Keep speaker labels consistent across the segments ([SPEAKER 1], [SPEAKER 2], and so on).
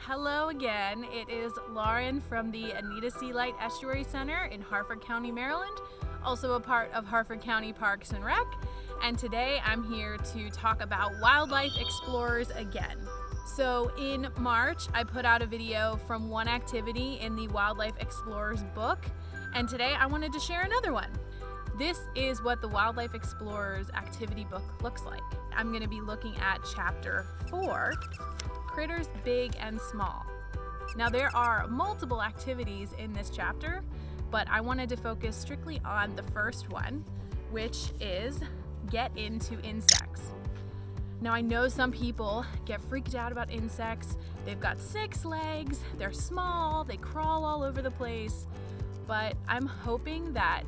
[SPEAKER 1] Hello again, it is Lauren from the Anita C. Light Estuary Center in Harford County, Maryland, also a part of Harford County Parks and Rec, and today I'm here to talk about wildlife explorers again. So in March, I put out a video from one activity in the Wildlife Explorers book, and today I wanted to share another one. This is what the Wildlife Explorers activity book looks like. I'm going to be looking at chapter 4, Critters Big and Small. Now there are multiple activities in this chapter, but I wanted to focus strictly on the first one, which is get into insects. Now I know some people get freaked out about insects. They've got 6 legs, they're small, they crawl all over the place, but I'm hoping that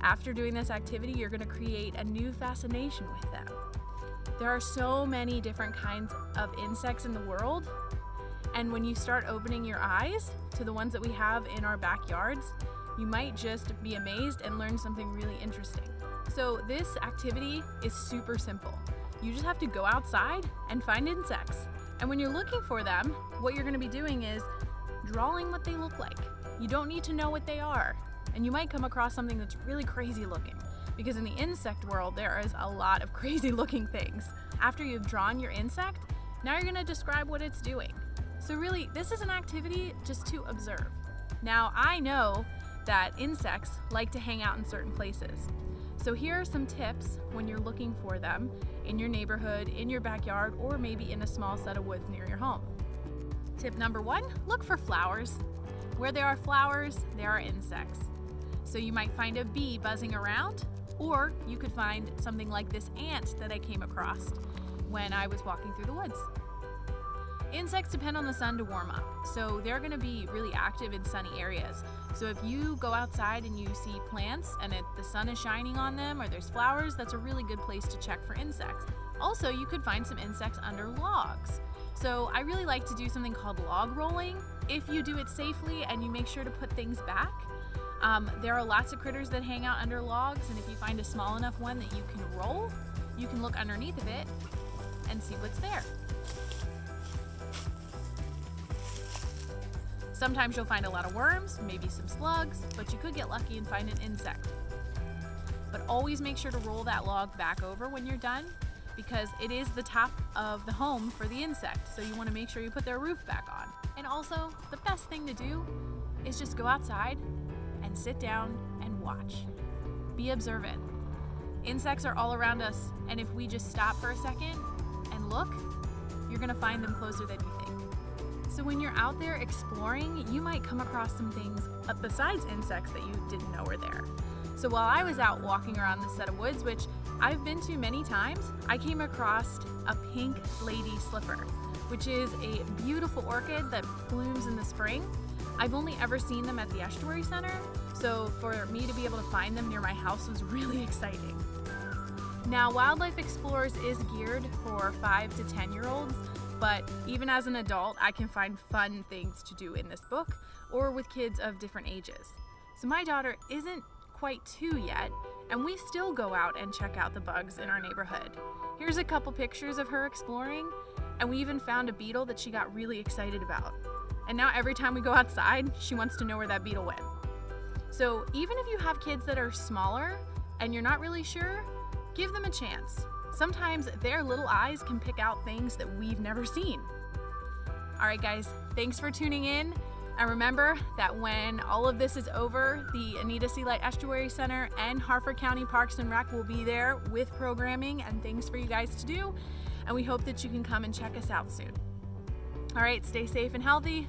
[SPEAKER 1] after doing this activity, you're going to create a new fascination with them. There are so many different kinds of insects in the world, and when you start opening your eyes to the ones that we have in our backyards, you might just be amazed and learn something really interesting. So this activity is super simple. You just have to go outside and find insects. And when you're looking for them, what you're going to be doing is drawing what they look like. You don't need to know what they are. And you might come across something that's really crazy looking, because in the insect world, there is a lot of crazy looking things. After you've drawn your insect, now you're gonna describe what it's doing. So really, this is an activity just to observe. Now, I know that insects like to hang out in certain places. So here are some tips when you're looking for them in your neighborhood, in your backyard, or maybe in a small set of woods near your home. Tip number 1, look for flowers. Where there are flowers, there are insects. So you might find a bee buzzing around, or you could find something like this ant that I came across when I was walking through the woods. Insects depend on the sun to warm up, so they're going to be really active in sunny areas. So if you go outside and you see plants and the sun is shining on them or there's flowers, that's a really good place to check for insects. Also, you could find some insects under logs. So I really like to do something called log rolling. If you do it safely and you make sure to put things back, there are lots of critters that hang out under logs, and if you find a small enough one that you can roll, you can look underneath of it and see what's there. Sometimes you'll find a lot of worms, maybe some slugs, but you could get lucky and find an insect. But always make sure to roll that log back over when you're done, because it is the top of the home for the insect, so you want to make sure you put their roof back on. And also, the best thing to do is just go outside and sit down and watch. Be observant. Insects are all around us, and if we just stop for a second and look, you're gonna find them closer than you think. So when you're out there exploring, you might come across some things besides insects that you didn't know were there. So while I was out walking around this set of woods, which I've been to many times, I came across a pink lady slipper, which is a beautiful orchid that blooms in the spring. I've only ever seen them at the Estuary Center, so for me to be able to find them near my house was really exciting. Now, Wildlife Explorers is geared for 5 to 10-year-olds, but even as an adult, I can find fun things to do in this book or with kids of different ages. So my daughter isn't quite 2 yet, and we still go out and check out the bugs in our neighborhood. Here's a couple pictures of her exploring, and we even found a beetle that she got really excited about. And now every time we go outside, she wants to know where that beetle went. So even if you have kids that are smaller and you're not really sure, give them a chance. Sometimes their little eyes can pick out things that we've never seen. All right, guys, thanks for tuning in. And remember that when all of this is over, the Anita C. Light Estuary Center and Harford County Parks and Rec will be there with programming and things for you guys to do. And we hope that you can come and check us out soon. All right, stay safe and healthy.